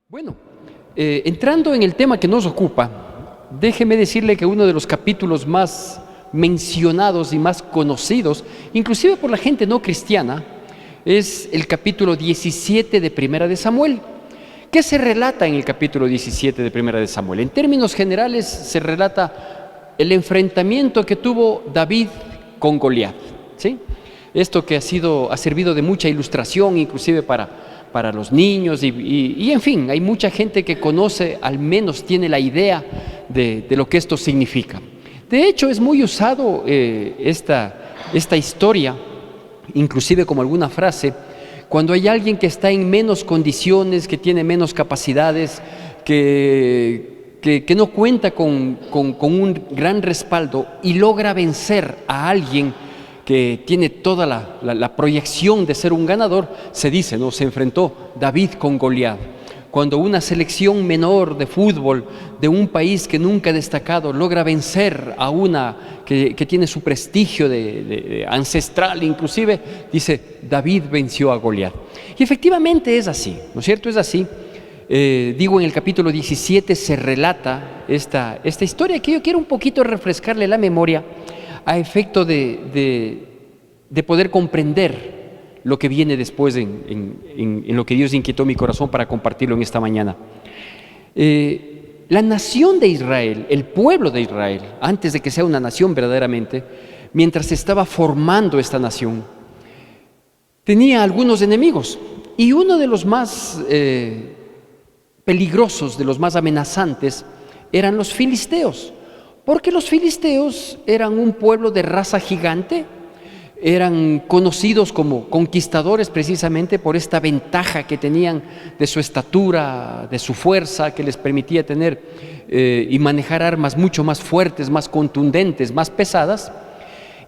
Bueno, entrando en el tema que nos ocupa, déjeme decirle que uno de los capítulos más mencionados y más conocidos, inclusive por la gente no cristiana, es el capítulo 17 de Primera de Samuel. ¿Qué se relata en el capítulo 17 de Primera de Samuel? En términos generales se relata el enfrentamiento que tuvo David con Goliat, ¿sí? Esto que ha servido de mucha ilustración, inclusive para los niños y en fin, hay mucha gente que conoce, al menos tiene la idea de lo que esto significa. De hecho, es muy usado esta historia, inclusive como alguna frase, cuando hay alguien que está en menos condiciones, que tiene menos capacidades, que no cuenta con un gran respaldo y logra vencer a alguien que tiene toda la proyección de ser un ganador. Se dice, ¿no? Se enfrentó David con Goliat. Cuando una selección menor de fútbol de un país que nunca ha destacado logra vencer a una que tiene su prestigio de ancestral, inclusive, dice, David venció a Goliat. Y efectivamente es así, ¿no es cierto? Es así. Digo, en el capítulo 17 se relata esta historia que yo quiero un poquito refrescarle la memoria a efecto de poder comprender lo que viene después en lo que Dios inquietó mi corazón para compartirlo en esta mañana. La nación de Israel, el pueblo de Israel, antes de que sea una nación verdaderamente, mientras se estaba formando esta nación, tenía algunos enemigos, y uno de los más peligrosos, de los más amenazantes, eran los filisteos, porque los filisteos eran un pueblo de raza gigante. Eran conocidos como conquistadores precisamente por esta ventaja que tenían de su estatura, de su fuerza, que les permitía tener y manejar armas mucho más fuertes, más contundentes, más pesadas.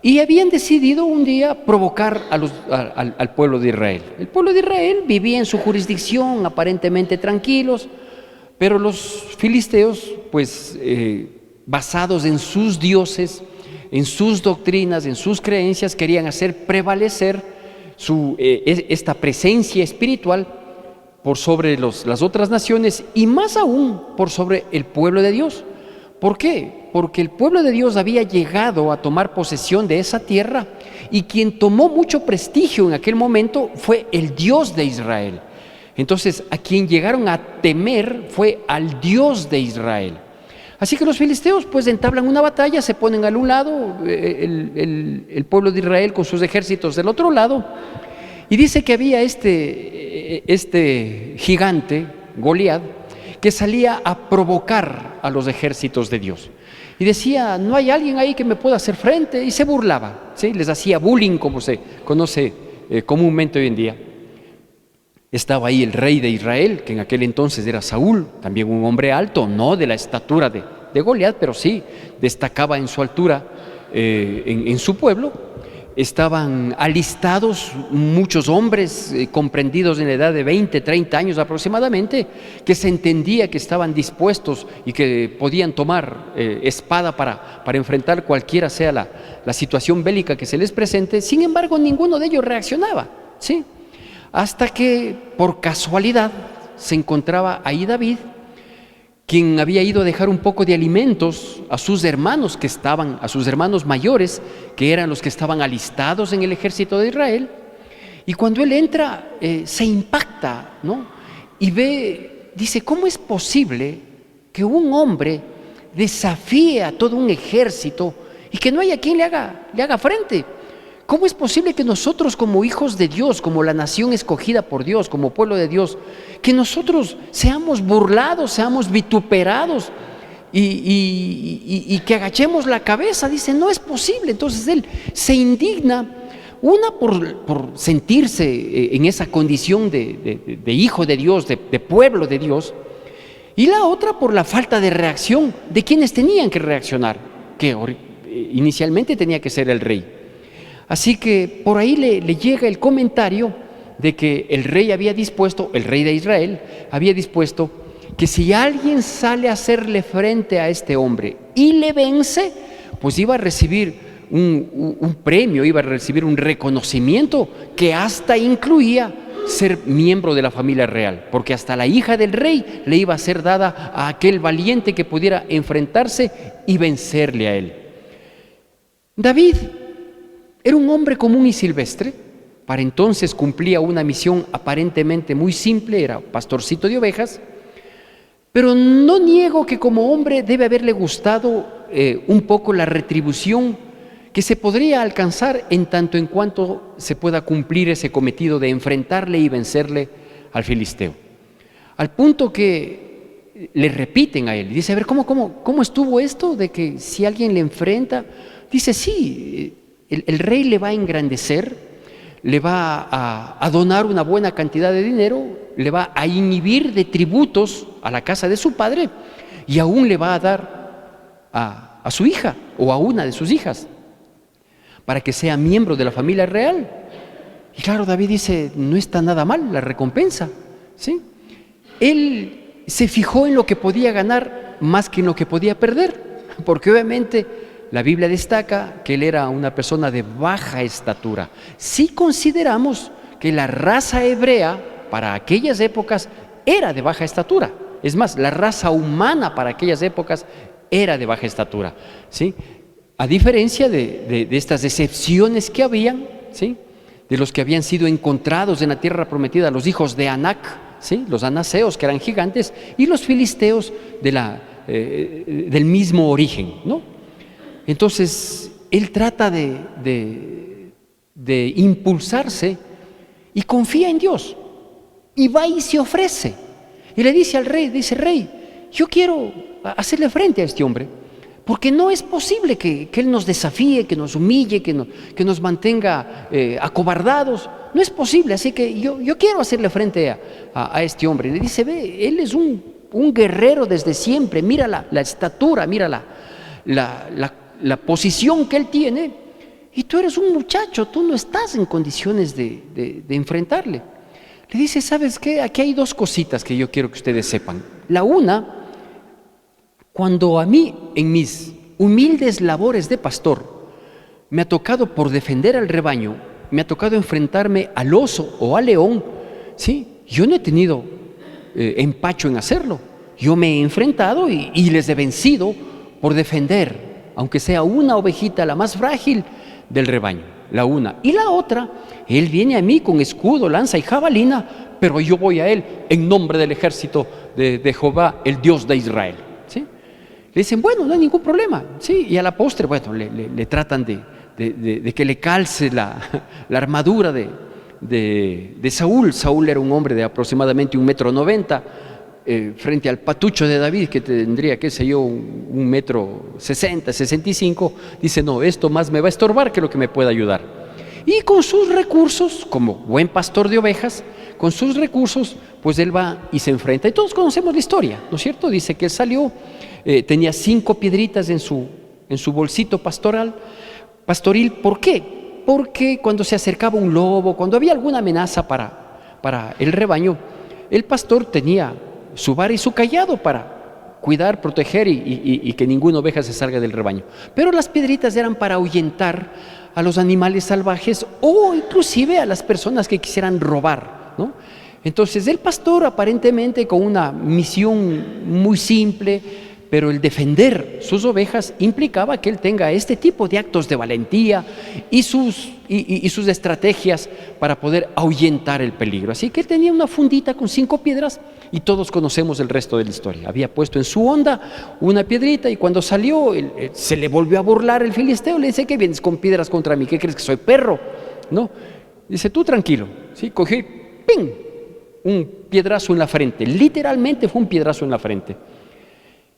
Y habían decidido un día provocar al pueblo de Israel. El pueblo de Israel vivía en su jurisdicción aparentemente tranquilos, pero los filisteos, pues basados en sus dioses, en sus doctrinas, en sus creencias, querían hacer prevalecer esta presencia espiritual por sobre las otras naciones, y más aún por sobre el pueblo de Dios. ¿Por qué? Porque el pueblo de Dios había llegado a tomar posesión de esa tierra, y quien tomó mucho prestigio en aquel momento fue el Dios de Israel. Entonces, a quien llegaron a temer fue al Dios de Israel. Así que los filisteos pues entablan una batalla, se ponen al un lado, el pueblo de Israel con sus ejércitos del otro lado, y dice que había este gigante, Goliat, que salía a provocar a los ejércitos de Dios. Y decía, no hay alguien ahí que me pueda hacer frente, y se burlaba, ¿sí? Les hacía bullying, como se conoce comúnmente hoy en día. Estaba ahí el rey de Israel, que en aquel entonces era Saúl, también un hombre alto, no de la estatura de Goliat, pero sí destacaba en su altura en su pueblo. Estaban alistados muchos hombres comprendidos en la edad de 20, 30 años aproximadamente, que se entendía que estaban dispuestos y que podían tomar espada para enfrentar cualquiera sea la situación bélica que se les presente. Sin embargo, ninguno de ellos reaccionaba, ¿sí? Hasta que, por casualidad, se encontraba ahí David, quien había ido a dejar un poco de alimentos a sus hermanos a sus hermanos mayores, que eran los que estaban alistados en el ejército de Israel. Y cuando él entra, se impacta, ¿no? Y dice, ¿cómo es posible que un hombre desafíe a todo un ejército y que no haya quien le haga frente? ¿Cómo es posible que nosotros, como hijos de Dios, como la nación escogida por Dios, como pueblo de Dios, que nosotros seamos burlados, seamos vituperados y que agachemos la cabeza? Dice, no es posible. Entonces él se indigna, una por sentirse en esa condición de hijo de Dios, de pueblo de Dios, y la otra por la falta de reacción de quienes tenían que reaccionar, que inicialmente tenía que ser el rey. Así que por ahí le llega el comentario de que el rey de Israel había dispuesto que si alguien sale a hacerle frente a este hombre y le vence, pues iba a recibir un premio, iba a recibir un reconocimiento que hasta incluía ser miembro de la familia real, porque hasta la hija del rey le iba a ser dada a aquel valiente que pudiera enfrentarse y vencerle a él. David era un hombre común y silvestre. Para entonces cumplía una misión aparentemente muy simple, era pastorcito de ovejas, pero no niego que como hombre debe haberle gustado un poco la retribución que se podría alcanzar en tanto en cuanto se pueda cumplir ese cometido de enfrentarle y vencerle al filisteo. Al punto que le repiten a él, dice, a ver, ¿cómo estuvo esto de que si alguien le enfrenta? Dice, sí, el rey le va a engrandecer, le va a donar una buena cantidad de dinero, le va a inhibir de tributos a la casa de su padre y aún le va a dar a su hija o a una de sus hijas para que sea miembro de la familia real. Y claro, David dice, no está nada mal la recompensa, ¿sí? Él se fijó en lo que podía ganar más que en lo que podía perder, porque obviamente la Biblia destaca que él era una persona de baja estatura. Si consideramos que la raza hebrea para aquellas épocas era de baja estatura, es más, la raza humana para aquellas épocas era de baja estatura, ¿sí? A diferencia de estas excepciones que habían, ¿sí? De los que habían sido encontrados en la tierra prometida, los hijos de Anac, ¿sí? Los anaseos que eran gigantes y los filisteos del mismo origen, ¿no? Entonces, él trata de impulsarse y confía en Dios. Y va y se ofrece. Y le dice al rey, dice, rey, yo quiero hacerle frente a este hombre, porque no es posible que él nos desafíe, que nos humille, que nos mantenga acobardados. No es posible, así que yo quiero hacerle frente a este hombre. Y le dice, ve, él es un guerrero desde siempre, mira la estatura, mira la posición que él tiene, y tú eres un muchacho, tú no estás en condiciones de enfrentarle. Le dice, ¿sabes qué? Aquí hay dos cositas que yo quiero que ustedes sepan. La una, cuando a mí en mis humildes labores de pastor me ha tocado por defender al rebaño, me ha tocado enfrentarme al oso o al león, ¿sí? Yo no he tenido empacho en hacerlo. Yo me he enfrentado y les he vencido por defender, aunque sea una ovejita, la más frágil del rebaño, la una. Y la otra, él viene a mí con escudo, lanza y jabalina, pero yo voy a él en nombre del ejército de Jehová, el Dios de Israel, ¿sí? Le dicen, bueno, no hay ningún problema, ¿sí? Y a la postre, bueno, le tratan de que le calce la armadura de Saúl. Saúl era un hombre de aproximadamente 1,90 m, frente al patucho de David, que tendría, qué sé yo, 1,60 m, 65 m, dice, no, esto más me va a estorbar que lo que me pueda ayudar. Y con sus recursos, como buen pastor de ovejas, con sus recursos, pues él va y se enfrenta. Y todos conocemos la historia, ¿no es cierto? Dice que él salió, tenía 5 piedritas en su bolsito pastoril. ¿Por qué? Porque cuando se acercaba un lobo, cuando había alguna amenaza para el rebaño, el pastor tenía su vara y su cayado para cuidar, proteger y que ninguna oveja se salga del rebaño. Pero las piedritas eran para ahuyentar a los animales salvajes o inclusive a las personas que quisieran robar, ¿no? Entonces el pastor, aparentemente con una misión muy simple, pero el defender sus ovejas implicaba que él tenga este tipo de actos de valentía y sus estrategias para poder ahuyentar el peligro. Así que él tenía una fundita con 5 piedras y todos conocemos el resto de la historia. Había puesto en su onda una piedrita y cuando salió se le volvió a burlar el filisteo. Le dice, ¿qué vienes con piedras contra mí? ¿Qué crees que soy perro? No, dice, tú tranquilo. ¿Sí? Cogió y ¡ping! Un piedrazo en la frente. Literalmente fue un piedrazo en la frente.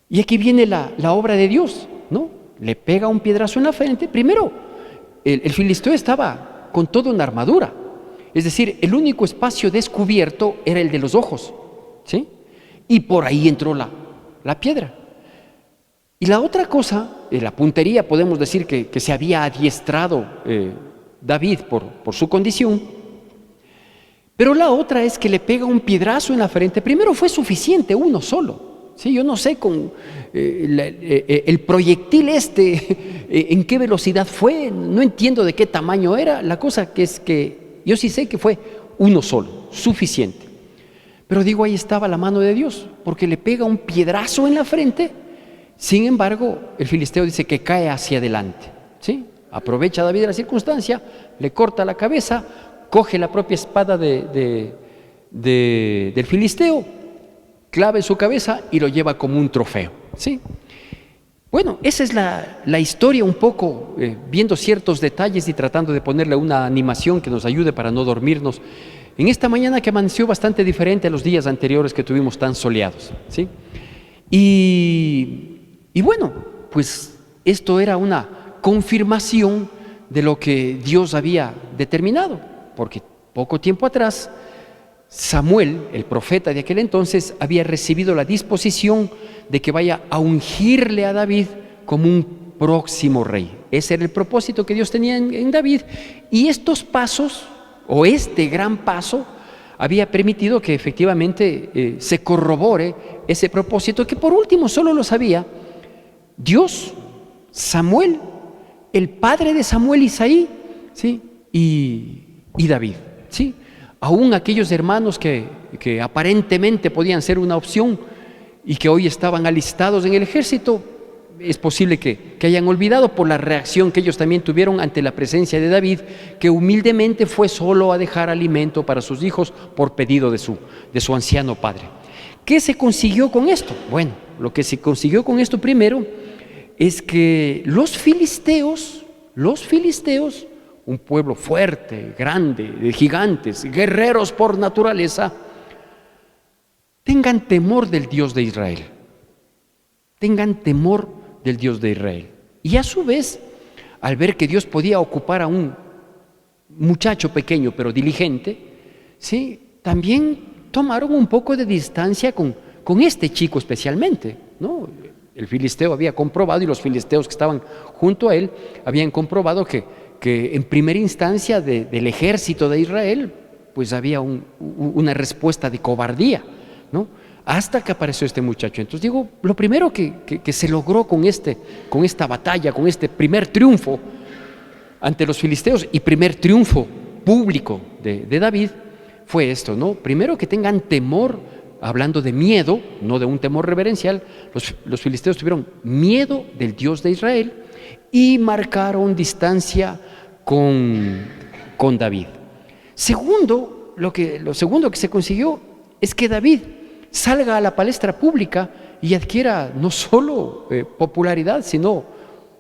Y aquí viene la obra de Dios, ¿no? Le pega un piedrazo en la frente. Primero, el filisteo estaba con toda una armadura. Es decir, el único espacio descubierto era el de los ojos, ¿sí? Y por ahí entró la piedra. Y la otra cosa, la puntería, podemos decir que se había adiestrado David por su condición. Pero la otra es que le pega un piedrazo en la frente. Primero fue suficiente uno solo. Sí, yo no sé con el proyectil en qué velocidad fue, no entiendo de qué tamaño era. La cosa que es que yo sí sé que fue uno solo, suficiente. Pero digo, ahí estaba la mano de Dios, porque le pega un piedrazo en la frente. Sin embargo, el filisteo dice que cae hacia adelante, ¿sí? Aprovecha David la circunstancia, le corta la cabeza, coge la propia espada del filisteo, clava en su cabeza y lo lleva como un trofeo, ¿sí? Bueno, esa es la historia un poco, viendo ciertos detalles y tratando de ponerle una animación que nos ayude para no dormirnos en esta mañana que amaneció bastante diferente a los días anteriores que tuvimos tan soleados, ¿sí? Y bueno, pues esto era una confirmación de lo que Dios había determinado, porque poco tiempo atrás Samuel, el profeta de aquel entonces, había recibido la disposición de que vaya a ungirle a David como un próximo rey. Ese era el propósito que Dios tenía en David, y estos pasos, o este gran paso, había permitido que efectivamente se corrobore ese propósito, que por último solo lo sabía Dios, Samuel, el padre de Samuel, Isaí, ¿sí? y David, ¿sí? Aún aquellos hermanos que aparentemente podían ser una opción y que hoy estaban alistados en el ejército, es posible que hayan olvidado por la reacción que ellos también tuvieron ante la presencia de David, que humildemente fue solo a dejar alimento para sus hijos por pedido de su anciano padre. ¿Qué se consiguió con esto? Bueno, lo que se consiguió con esto primero es que los filisteos, un pueblo fuerte, grande, de gigantes, guerreros por naturaleza, tengan temor del Dios de Israel. Tengan temor del Dios de Israel. Y a su vez, al ver que Dios podía ocupar a un muchacho pequeño pero diligente, ¿sí? También tomaron un poco de distancia con este chico especialmente, ¿no? El filisteo había comprobado, y los filisteos que estaban junto a él habían comprobado que en primera instancia del ejército de Israel pues había una respuesta de cobardía, ¿no? Hasta que apareció este muchacho. Entonces digo, lo primero que se logró con esta batalla, con este primer triunfo ante los filisteos y primer triunfo público de David, fue esto, ¿no? Primero, que tengan temor, hablando de miedo, no de un temor reverencial. Los filisteos tuvieron miedo del Dios de Israel y marcaron distancia con David. Segundo, lo segundo que se consiguió es que David salga a la palestra pública y adquiera no solo popularidad, sino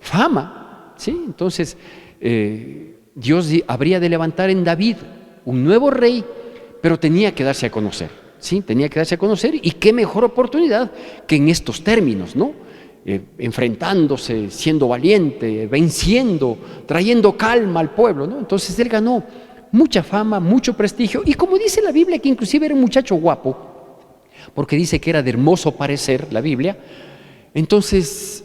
fama, ¿sí? Entonces, Dios habría de levantar en David un nuevo rey, pero tenía que darse a conocer, ¿sí? Tenía que darse a conocer, y qué mejor oportunidad que en estos términos, ¿no? Enfrentándose, siendo valiente, venciendo, trayendo calma al pueblo, ¿no? Entonces él ganó mucha fama, mucho prestigio, y como dice la Biblia, que inclusive era un muchacho guapo, porque dice que era de hermoso parecer la Biblia. Entonces,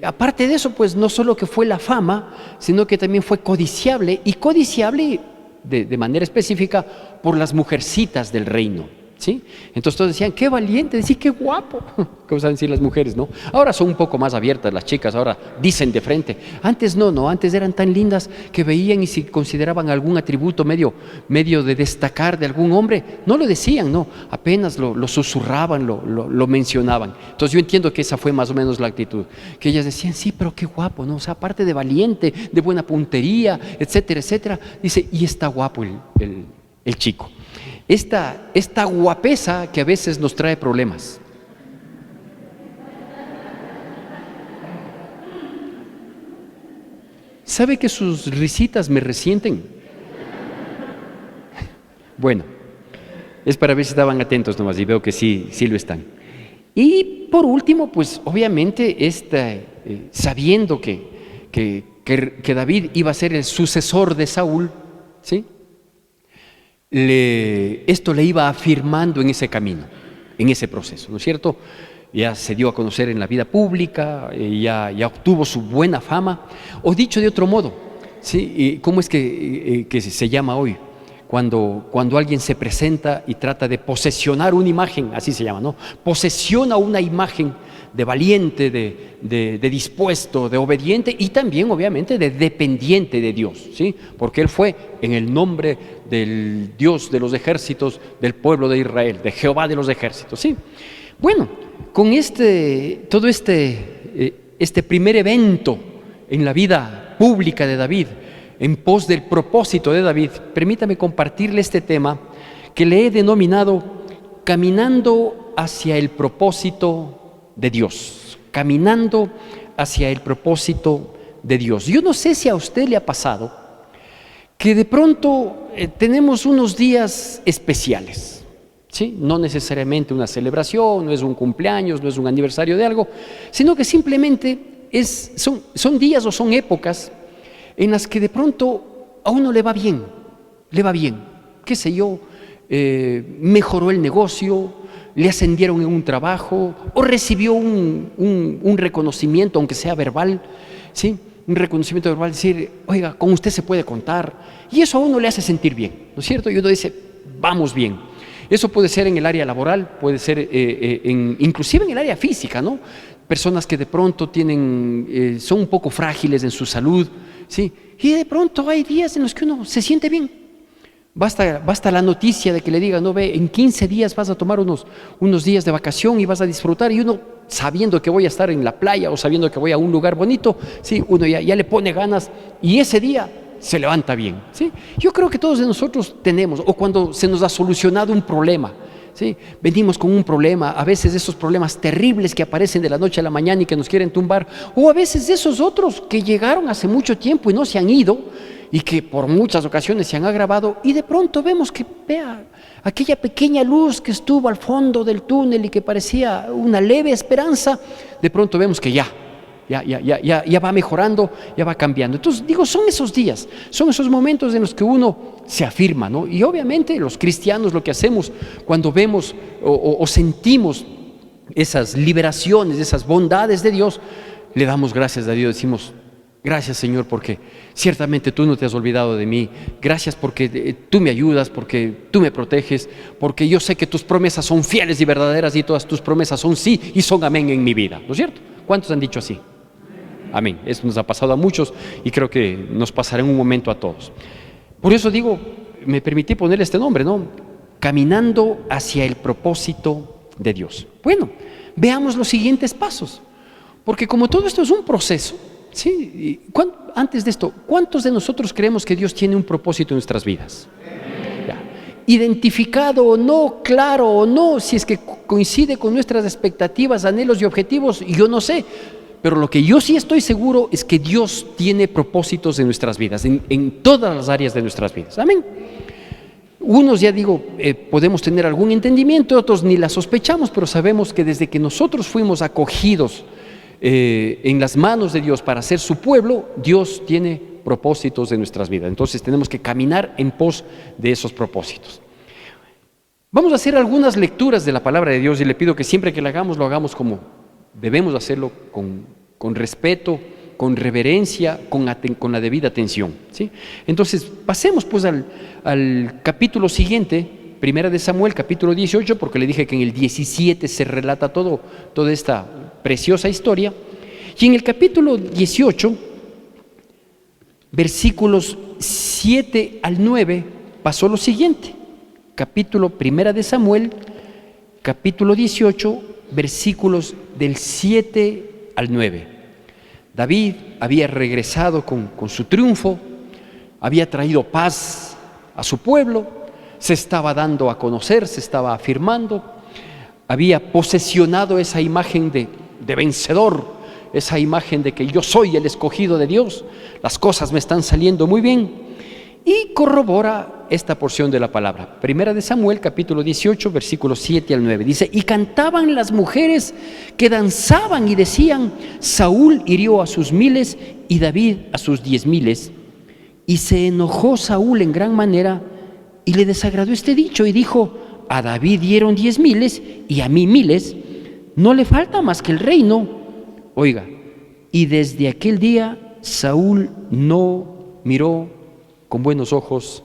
aparte de eso, pues no solo que fue la fama, sino que también fue codiciable, y codiciable de manera específica por las mujercitas del reino, ¿sí? Entonces todos decían, qué valiente, decir qué guapo, como saben decir las mujeres, ¿no? Ahora son un poco más abiertas las chicas, ahora dicen de frente. Antes no, antes eran tan lindas que veían, y si consideraban algún atributo medio de destacar de algún hombre, no lo decían, no, apenas lo susurraban, lo mencionaban. Entonces yo entiendo que esa fue más o menos la actitud, que ellas decían, sí, pero qué guapo, ¿no? O sea, aparte de valiente, de buena puntería, etcétera, etcétera, dice, y está guapo el chico. Esta guapesa que a veces nos trae problemas. ¿Sabe que sus risitas me resienten? Bueno, es para ver si estaban atentos nomás, y veo que sí lo están. Y por último, pues obviamente sabiendo que David iba a ser el sucesor de Saúl, ¿sí? Esto le iba afirmando en ese camino, en ese proceso, ¿no es cierto? Ya se dio a conocer en la vida pública, ya obtuvo su buena fama, o dicho de otro modo, ¿sí? ¿Cómo es que se llama hoy? Cuando alguien se presenta y trata de posesionar una imagen, así se llama, ¿no? Posesiona una imagen de valiente, de dispuesto, de obediente y también obviamente de dependiente de Dios, ¿sí? Porque él fue en el nombre del Dios de los ejércitos, del pueblo de Israel, de Jehová de los ejércitos, ¿sí? Bueno, con todo este primer evento en la vida pública de David, en pos del propósito de David, permítame compartirle este tema que le he denominado caminando hacia el propósito de Dios, caminando hacia el propósito de Dios. Yo no sé si a usted le ha pasado que de pronto tenemos unos días especiales, ¿sí? No necesariamente una celebración, no es un cumpleaños, no es un aniversario de algo, sino que simplemente son días o son épocas en las que de pronto a uno le va bien, qué sé yo, mejoró el negocio, le ascendieron en un trabajo o recibió un reconocimiento, aunque sea verbal, ¿sí? Un reconocimiento verbal, decir, oiga, con usted se puede contar, y eso a uno le hace sentir bien, ¿no es cierto? Y uno dice, vamos bien. Eso puede ser en el área laboral, puede ser inclusive en el área física, ¿no? Personas que de pronto son un poco frágiles en su salud, ¿sí? Y de pronto hay días en los que uno se siente bien. Basta la noticia de que le digan, no ve, en 15 días vas a tomar unos días de vacación y vas a disfrutar, y uno sabiendo que voy a estar en la playa o sabiendo que voy a un lugar bonito, ¿sí? Uno ya le pone ganas y ese día se levanta bien, ¿sí? Yo creo que todos de nosotros tenemos, o cuando se nos ha solucionado un problema, ¿sí? Venimos con un problema, a veces esos problemas terribles que aparecen de la noche a la mañana y que nos quieren tumbar, o a veces esos otros que llegaron hace mucho tiempo y no se han ido y que por muchas ocasiones se han agravado, y de pronto vemos que, vea, aquella pequeña luz que estuvo al fondo del túnel y que parecía una leve esperanza, de pronto vemos que ya va mejorando, ya va cambiando. Entonces digo, son esos días, son esos momentos en los que uno se afirma, ¿no? Y obviamente los cristianos lo que hacemos cuando vemos o sentimos esas liberaciones, esas bondades de Dios, le damos gracias a Dios, decimos, gracias Señor, porque ciertamente tú no te has olvidado de mí, gracias porque tú me ayudas, porque tú me proteges, porque yo sé que tus promesas son fieles y verdaderas y todas tus promesas son sí y son amén en mi vida, ¿no es cierto? ¿Cuántos han dicho así? Amén. Eso nos ha pasado a muchos y creo que nos pasará en un momento a todos. Por eso digo, me permití ponerle este nombre, ¿no? Caminando hacia el propósito de Dios. Bueno, veamos los siguientes pasos, porque como todo esto es un proceso, ¿sí? Antes de esto, ¿cuántos de nosotros creemos que Dios tiene un propósito en nuestras vidas? Ya. Identificado o no, claro o no, si es que coincide con nuestras expectativas, anhelos y objetivos, yo no sé. Pero lo que yo sí estoy seguro es que Dios tiene propósitos en nuestras vidas, en todas las áreas de nuestras vidas. Amén. Unos, ya digo, podemos tener algún entendimiento, otros ni la sospechamos, pero sabemos que desde que nosotros fuimos acogidos en las manos de Dios para ser su pueblo, Dios tiene propósitos en nuestras vidas. Entonces tenemos que caminar en pos de esos propósitos. Vamos a hacer algunas lecturas de la palabra de Dios y le pido que siempre que lo hagamos como debemos hacerlo, con respeto, con reverencia, con la debida atención, ¿sí? Entonces pasemos pues al capítulo siguiente, Primera de Samuel, capítulo 18, porque le dije que en el 17 se relata toda esta preciosa historia. Y en el capítulo 18, versículos 7 al 9, pasó lo siguiente. Primera de Samuel, capítulo 18, versículos del 7 al 9. David había regresado con su triunfo, había traído paz a su pueblo, se estaba dando a conocer, se estaba afirmando, había posesionado esa imagen de vencedor, esa imagen de que yo soy el escogido de Dios, las cosas me están saliendo muy bien, y corrobora esta porción de la palabra. Primera de Samuel, capítulo 18, versículos 7 al 9. Dice, y cantaban las mujeres que danzaban y decían, Saúl hirió a sus 1000 y David a sus 10,000. Y se enojó Saúl en gran manera y le desagradó este dicho y dijo, a David dieron 10,000 y a mí 1000, no le falta más que el reino. Oiga, y desde aquel día Saúl no miró con buenos ojos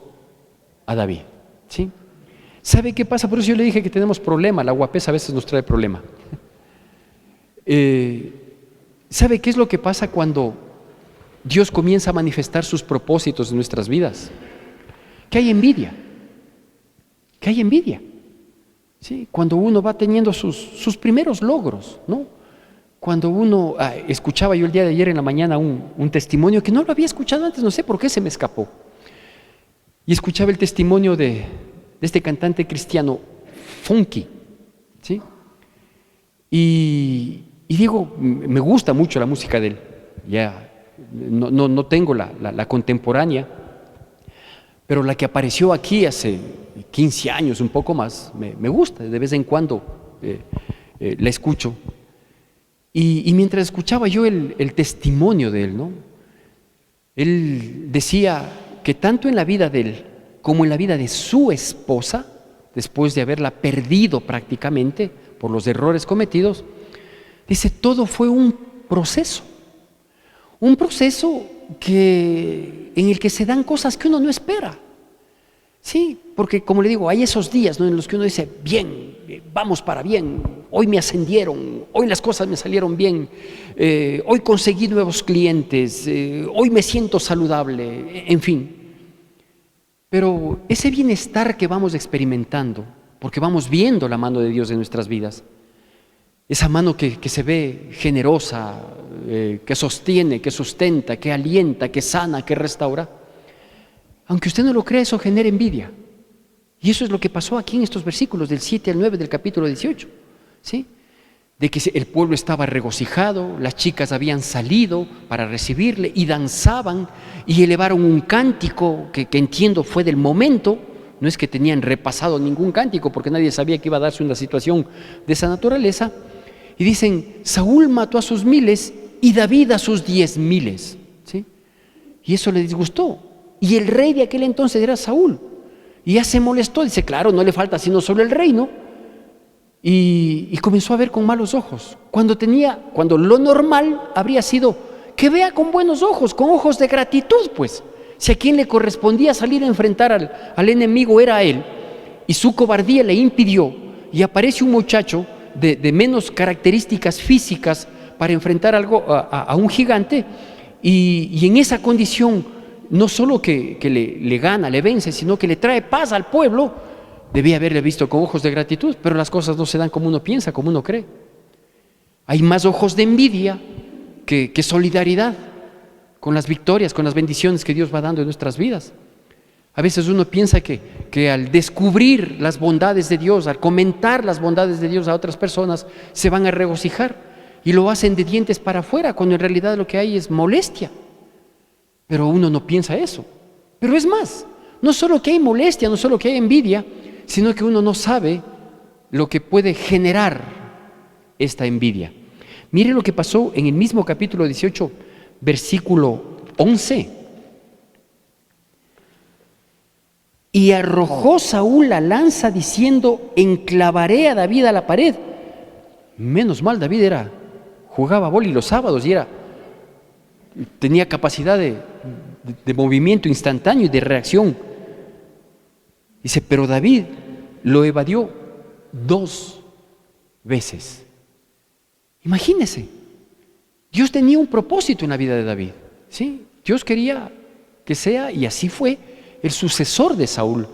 a David. ¿Sí? ¿Sabe qué pasa? Por eso yo le dije que tenemos problema, la guapesa a veces nos trae problema. ¿Sabe qué es lo que pasa cuando Dios comienza a manifestar sus propósitos en nuestras vidas? Que hay envidia, que hay envidia. ¿Sí? Cuando uno va teniendo sus primeros logros, ¿no? Cuando uno, escuchaba yo el día de ayer en la mañana un testimonio que no lo había escuchado antes, no sé por qué se me escapó. Y escuchaba el testimonio de este cantante cristiano, Funky, ¿sí? Y digo, me gusta mucho la música de él, ya no tengo la contemporánea, pero la que apareció aquí hace 15 años, un poco más, me gusta, de vez en cuando la escucho. Y mientras escuchaba yo el testimonio de él, ¿no? Él decía que tanto en la vida de él como en la vida de su esposa, después de haberla perdido prácticamente por los errores cometidos, dice, todo fue un proceso en el que se dan cosas que uno no espera. Sí, porque como le digo, hay esos días, ¿no?, en los que uno dice, bien, vamos para bien, hoy me ascendieron, hoy las cosas me salieron bien, hoy conseguí nuevos clientes, hoy me siento saludable, en fin. Pero ese bienestar que vamos experimentando, porque vamos viendo la mano de Dios en nuestras vidas, esa mano que se ve generosa, que sostiene, que sustenta, que alienta, que sana, que restaura, aunque usted no lo crea, eso genera envidia. Y eso es lo que pasó aquí en estos versículos del 7 al 9 del capítulo 18, ¿sí? De que el pueblo estaba regocijado, las chicas habían salido para recibirle y danzaban y elevaron un cántico que entiendo fue del momento. No es que tenían repasado ningún cántico porque nadie sabía que iba a darse una situación de esa naturaleza. Y dicen, Saúl mató a sus 1000 y David a sus 10,000, ¿sí? Y eso le disgustó. Y el rey de aquel entonces era Saúl. Y ya se molestó, dice, claro, no le falta sino solo el reino. Y comenzó a ver con malos ojos. Cuando lo normal habría sido que vea con buenos ojos, con ojos de gratitud, pues. Si a quien le correspondía salir a enfrentar al enemigo era a él, y su cobardía le impidió, y aparece un muchacho de menos características físicas para enfrentar a un gigante, y en esa condición no solo que le gana, le vence, sino que le trae paz al pueblo, debía haberle visto con ojos de gratitud, pero las cosas no se dan como uno piensa, como uno cree. Hay más ojos de envidia que solidaridad con las victorias, con las bendiciones que Dios va dando en nuestras vidas. A veces uno piensa que al descubrir las bondades de Dios, al comentar las bondades de Dios a otras personas, se van a regocijar y lo hacen de dientes para afuera, cuando en realidad lo que hay es molestia. Pero uno no piensa eso. Pero es más, no solo que hay molestia, no solo que hay envidia, sino que uno no sabe lo que puede generar esta envidia. Mire lo que pasó en el mismo capítulo 18, versículo 11. Y arrojó Saúl la lanza diciendo, enclavaré a David a la pared. Menos mal, David jugaba vóley los sábados y tenía capacidad de movimiento instantáneo y de reacción. Dice, pero David lo evadió 2 veces. Imagínese, Dios tenía un propósito en la vida de David, ¿sí? Dios quería que sea, y así fue, el sucesor de Saúl,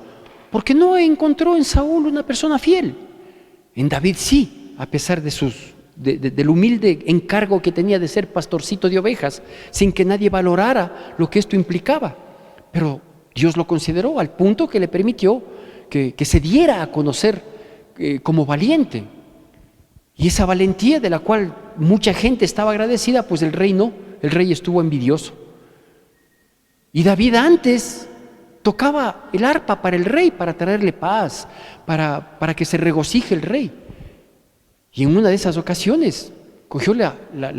porque no encontró en Saúl una persona fiel. En David sí, a pesar del humilde encargo que tenía de ser pastorcito de ovejas, sin que nadie valorara lo que esto implicaba. Pero Dios lo consideró al punto que le permitió que se diera a conocer como valiente. Y esa valentía de la cual mucha gente estaba agradecida, pues el rey no, el rey estuvo envidioso. Y David antes tocaba el arpa para el rey, para traerle paz, para que se regocije el rey. Y en una de esas ocasiones cogió la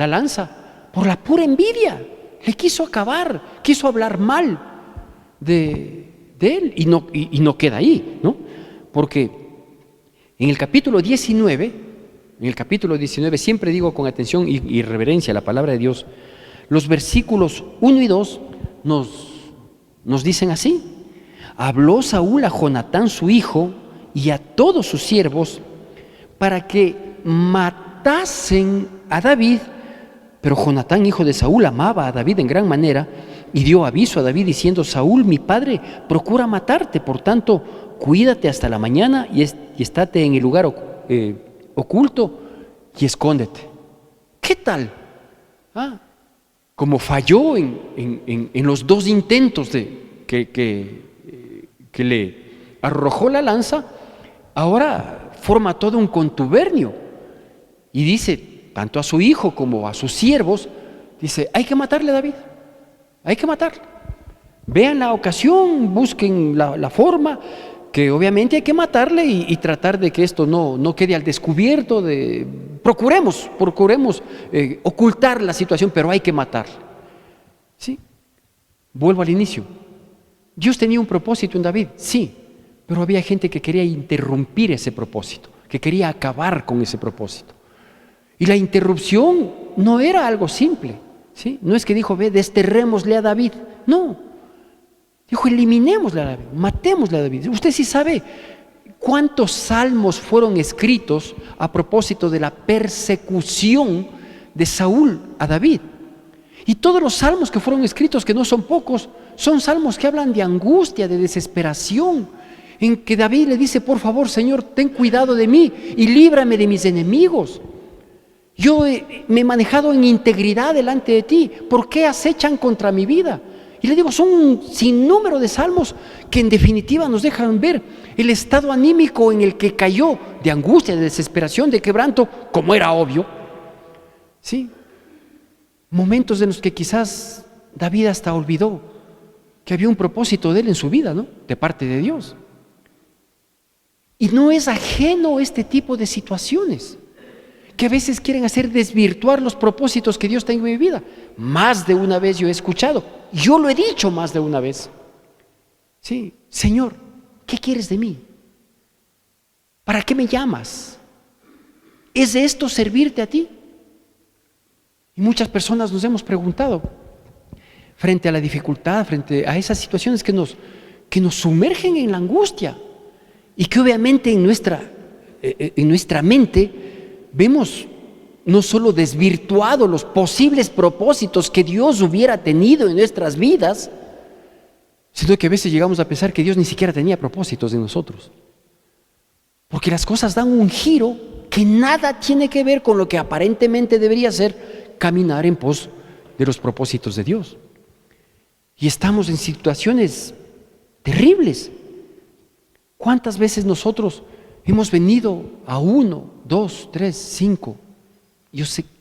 lanza por la pura envidia. Le quiso acabar, quiso hablar mal de él. Y no queda ahí, ¿no? Porque en el capítulo 19, siempre digo con atención y reverencia la palabra de Dios, los versículos 1 y 2 nos dicen así. habló Saúl a Jonatán su hijo y a todos sus siervos para que matasen a David. Pero Jonatán, hijo de Saúl, amaba a David en gran manera y dio aviso a David diciendo: Saúl, mi padre, procura matarte, por tanto, cuídate hasta la mañana y estate en el lugar oculto y escóndete. ¿Qué tal? Como falló en los dos intentos que le arrojó la lanza, ahora forma todo un contubernio y dice, tanto a su hijo como a sus siervos, dice: hay que matarle a David, hay que matarle. Vean la ocasión, busquen la forma, que obviamente hay que matarle y tratar de que esto no quede al descubierto. Procuremos ocultar la situación, pero hay que matarle. ¿Sí? Vuelvo al inicio. Dios tenía un propósito en David, sí, pero había gente que quería interrumpir ese propósito, que quería acabar con ese propósito. Y la interrupción no era algo simple, ¿sí? No es que dijo: desterrémosle a David. No, dijo: eliminémosle a David, matémosle a David. Usted sí sabe cuántos salmos fueron escritos a propósito de la persecución de Saúl a David. Y todos los salmos que fueron escritos, que no son pocos, son salmos que hablan de angustia, de desesperación, en que David le dice: por favor, Señor, ten cuidado de mí y líbrame de mis enemigos. Yo me he manejado en integridad delante de ti, ¿por qué acechan contra mi vida? Y le digo, son un sinnúmero de salmos que en definitiva nos dejan ver el estado anímico en el que cayó, de angustia, de desesperación, de quebranto, como era obvio. Sí, momentos en los que quizás David hasta olvidó que había un propósito de él en su vida, ¿no? De parte de Dios. Y no es ajeno este tipo de situaciones que a veces quieren hacer desvirtuar los propósitos que Dios tenga en mi vida. Más de una vez yo he escuchado, yo lo he dicho más de una vez. Sí, Señor, ¿qué quieres de mí? ¿Para qué me llamas? ¿Es esto servirte a ti? Y muchas personas nos hemos preguntado, frente a la dificultad, frente a esas situaciones que nos sumergen en la angustia y que obviamente en nuestra mente vemos no solo desvirtuados los posibles propósitos que Dios hubiera tenido en nuestras vidas, sino que a veces llegamos a pensar que Dios ni siquiera tenía propósitos en nosotros. Porque las cosas dan un giro que nada tiene que ver con lo que aparentemente debería ser caminar en pos de los propósitos de Dios. Y estamos en situaciones terribles. ¿Cuántas veces nosotros hemos venido a 1, 2, 3, 5,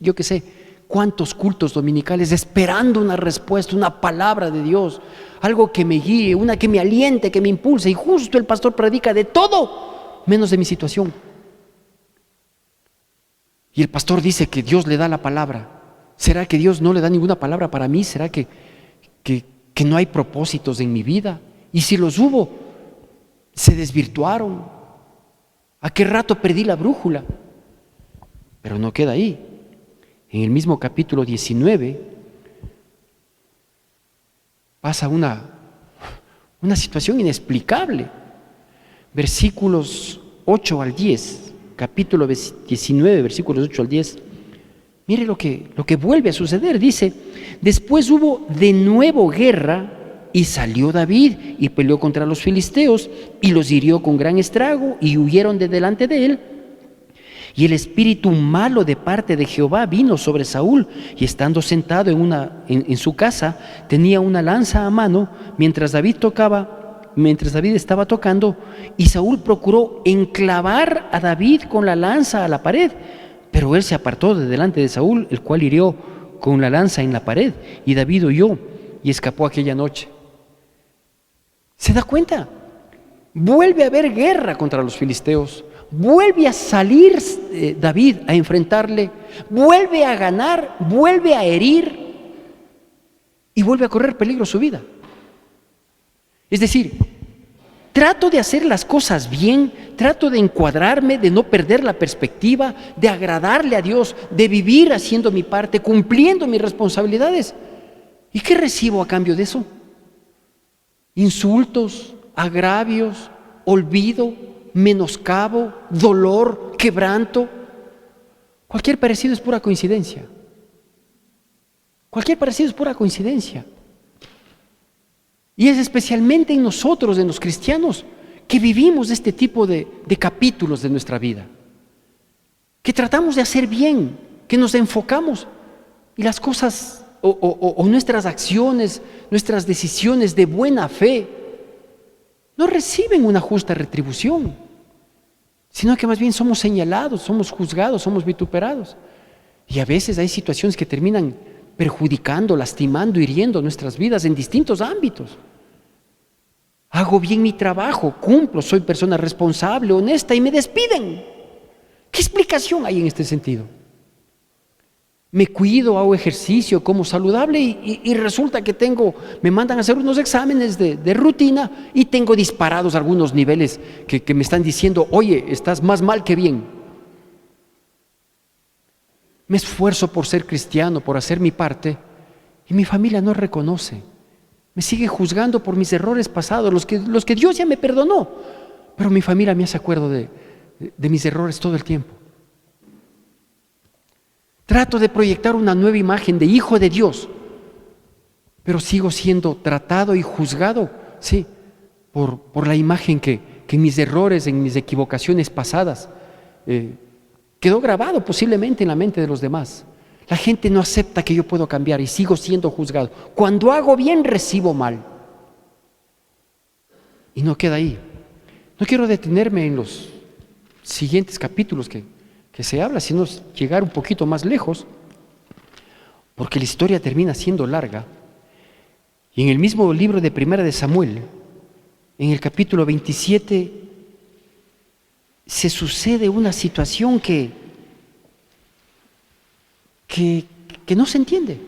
yo qué sé, cuántos cultos dominicales esperando una respuesta, una palabra de Dios, algo que me guíe, una que me aliente, que me impulse, y justo el pastor predica de todo menos de mi situación? Y el pastor dice que Dios le da la palabra. ¿Será que Dios no le da ninguna palabra para mí? ¿Será que no hay propósitos en mi vida? Y si los hubo, se desvirtuaron. ¿A qué rato perdí la brújula? Pero no queda ahí. En el mismo capítulo 19 pasa una situación inexplicable. Versículos 8 al 10, capítulo 19, versículos 8 al 10. Mire lo que vuelve a suceder. Dice: después hubo de nuevo guerra y salió David y peleó contra los filisteos y los hirió con gran estrago y huyeron de delante de él. Y el espíritu malo de parte de Jehová vino sobre Saúl, y estando sentado en su casa, tenía una lanza a mano mientras David estaba tocando, y Saúl procuró enclavar a David con la lanza a la pared, pero él se apartó de delante de Saúl, el cual hirió con la lanza en la pared, y David huyó y escapó aquella noche. ¿Se da cuenta? Vuelve a haber guerra contra los filisteos. Vuelve a salir David a enfrentarle, vuelve a ganar, vuelve a herir y vuelve a correr peligro su vida. Es decir, trato de hacer las cosas bien, trato de encuadrarme, de no perder la perspectiva, de agradarle a Dios, de vivir haciendo mi parte, cumpliendo mis responsabilidades. ¿Y qué recibo a cambio de eso? Insultos, agravios, olvido, menoscabo, dolor, quebranto. Cualquier parecido es pura coincidencia. Cualquier parecido es pura coincidencia. Y es especialmente en nosotros, en los cristianos, que vivimos este tipo de capítulos de nuestra vida. Que tratamos de hacer bien, que nos enfocamos y las cosas o nuestras acciones, nuestras decisiones de buena fe no reciben una justa retribución, sino que más bien somos señalados, somos juzgados, somos vituperados. Y a veces hay situaciones que terminan perjudicando, lastimando, hiriendo nuestras vidas en distintos ámbitos. Hago bien mi trabajo, cumplo, soy persona responsable, honesta y me despiden. ¿Qué explicación hay en este sentido? Me cuido, hago ejercicio, como saludable y resulta que me mandan a hacer unos exámenes de rutina y tengo disparados algunos niveles que me están diciendo, oye, estás más mal que bien. Me esfuerzo por ser cristiano, por hacer mi parte y mi familia no reconoce. Me sigue juzgando por mis errores pasados, los que Dios ya me perdonó, pero mi familia me hace acuerdo de mis errores todo el tiempo. Trato de proyectar una nueva imagen de hijo de Dios, pero sigo siendo tratado y juzgado, sí, por la imagen que en mis errores, en mis equivocaciones pasadas, quedó grabado posiblemente en la mente de los demás. La gente no acepta que yo puedo cambiar y sigo siendo juzgado. Cuando hago bien, recibo mal. Y no queda ahí. No quiero detenerme en los siguientes capítulos que se habla, sino llegar un poquito más lejos, porque la historia termina siendo larga. Y en el mismo libro de Primera de Samuel, en el capítulo 27, se sucede una situación que no se entiende,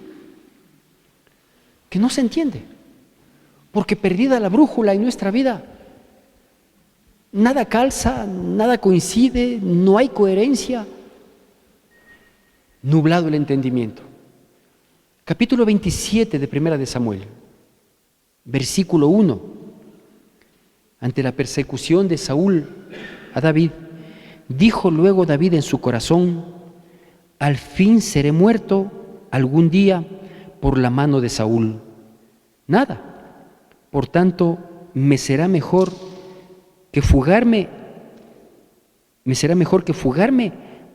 porque perdida la brújula en nuestra vida, nada calza, nada coincide, no hay coherencia, nublado el entendimiento. Capítulo 27 de Primera de Samuel, versículo 1. Ante la persecución de Saúl a David, dijo luego David en su corazón: al fin seré muerto algún día por la mano de Saúl. Nada, por tanto, me será mejor que fugarme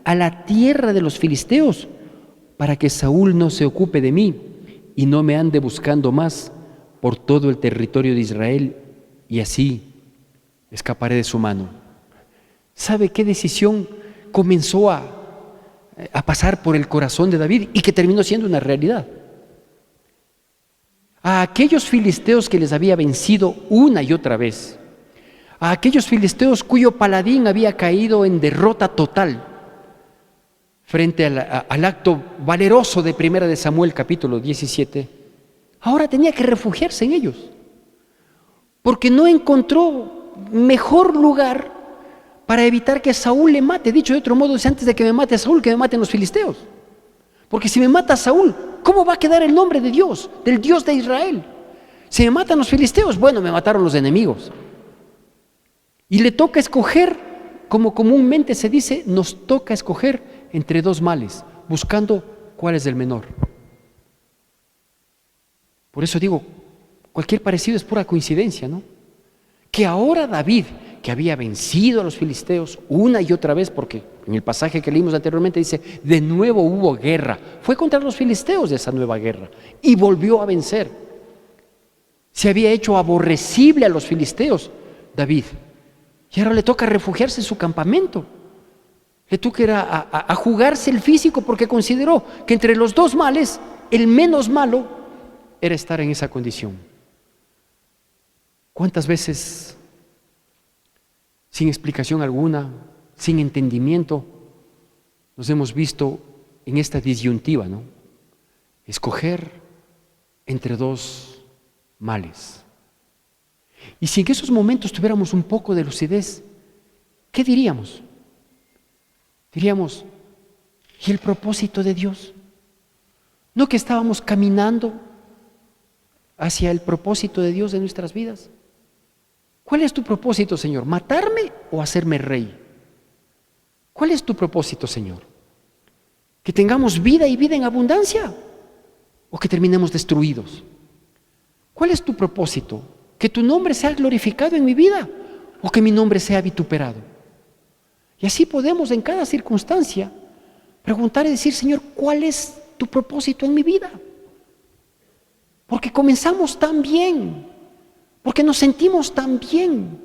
a la tierra de los filisteos, para que Saúl no se ocupe de mí y no me ande buscando más por todo el territorio de Israel, y así escaparé de su mano. ¿Sabe qué decisión comenzó a pasar por el corazón de David y que terminó siendo una realidad? A aquellos filisteos que les había vencido una y otra vez, a aquellos filisteos cuyo paladín había caído en derrota total frente al acto valeroso de Primera de Samuel capítulo 17, ahora tenía que refugiarse en ellos, porque no encontró mejor lugar para evitar que Saúl le mate. Dicho de otro modo, es antes de que me mate a Saúl, que me maten los filisteos. Porque si me mata a Saúl, ¿cómo va a quedar el nombre de Dios, del Dios de Israel? Si me matan los filisteos, bueno, me mataron los enemigos. Y le toca escoger, como comúnmente se dice, nos toca escoger entre dos males, buscando cuál es el menor. Por eso digo, cualquier parecido es pura coincidencia, ¿no? Que ahora David, que había vencido a los filisteos una y otra vez, porque en el pasaje que leímos anteriormente dice, de nuevo hubo guerra, fue contra los filisteos de esa nueva guerra y volvió a vencer. Se había hecho aborrecible a los filisteos, David, y ahora le toca refugiarse en su campamento. Le toca ir a jugarse el físico, porque consideró que entre los dos males, el menos malo era estar en esa condición. ¿Cuántas veces, sin explicación alguna, sin entendimiento, nos hemos visto en esta disyuntiva, ¿no? Escoger entre dos males. Y si en esos momentos tuviéramos un poco de lucidez, ¿qué diríamos? Diríamos, ¿y el propósito de Dios? ¿No que estábamos caminando hacia el propósito de Dios de nuestras vidas? ¿Cuál es tu propósito, Señor? ¿Matarme o hacerme rey? ¿Cuál es tu propósito, Señor? ¿Que tengamos vida y vida en abundancia? ¿O que terminemos destruidos? ¿Cuál es tu propósito? ¿Que tu nombre sea glorificado en mi vida? ¿O que mi nombre sea vituperado? Y así podemos en cada circunstancia preguntar y decir, Señor, ¿cuál es tu propósito en mi vida? Porque comenzamos tan bien, porque nos sentimos tan bien,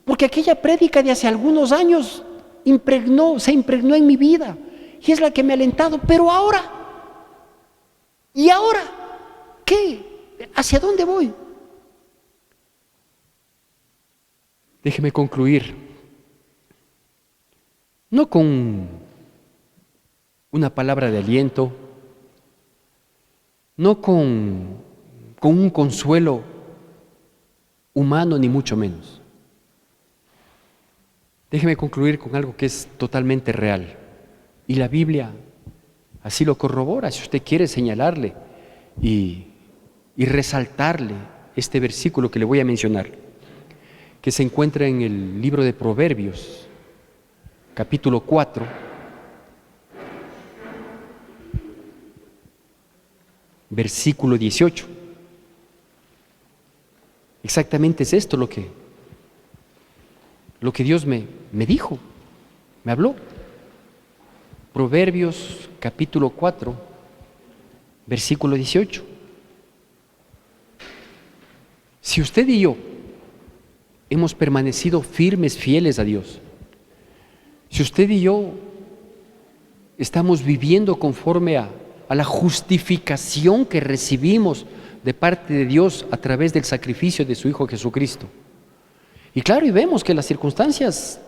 porque aquella prédica de hace algunos años se impregnó en mi vida y es la que me ha alentado. Pero ahora, ¿y ahora qué? ¿Hacia dónde voy? Déjeme concluir, no con una palabra de aliento, no con un consuelo humano, ni mucho menos. Déjeme concluir con algo que es totalmente real. Y la Biblia así lo corrobora, si usted quiere señalarle y resaltarle este versículo que le voy a mencionar, que se encuentra en el libro de Proverbios, capítulo 4, versículo 18. Exactamente es esto lo que Dios me dijo, me habló. Proverbios capítulo 4, versículo 18. Si usted y yo hemos permanecido firmes, fieles a Dios, si usted y yo estamos viviendo conforme a la justificación que recibimos de parte de Dios a través del sacrificio de su Hijo Jesucristo, y claro, y vemos que las circunstancias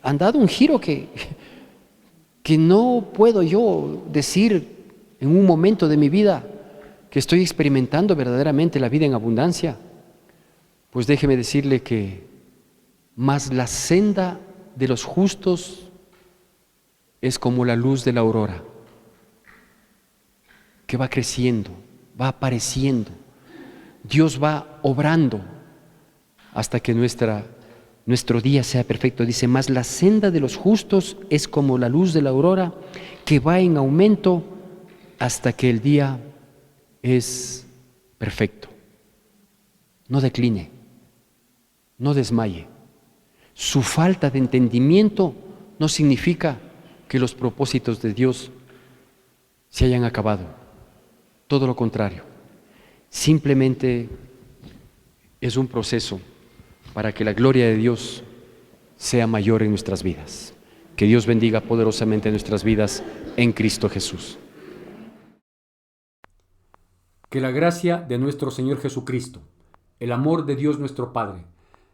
han dado un giro que no puedo yo decir en un momento de mi vida que estoy experimentando verdaderamente la vida en abundancia, pues déjeme decirle que más la senda de los justos es como la luz de la aurora, que va creciendo, va apareciendo. Dios va obrando hasta que nuestro día sea perfecto. Dice, más la senda de los justos es como la luz de la aurora, que va en aumento hasta que el día es perfecto. No decline, no desmaye. Su falta de entendimiento no significa que los propósitos de Dios se hayan acabado. Todo lo contrario. Simplemente es un proceso para que la gloria de Dios sea mayor en nuestras vidas. Que Dios bendiga poderosamente nuestras vidas en Cristo Jesús. Que la gracia de nuestro Señor Jesucristo, el amor de Dios nuestro Padre,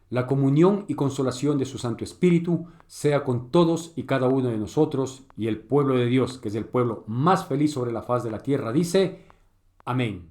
la comunión y consolación de su Santo Espíritu sea con todos y cada uno de nosotros, y el pueblo de Dios, que es el pueblo más feliz sobre la faz de la tierra, dice: Amén.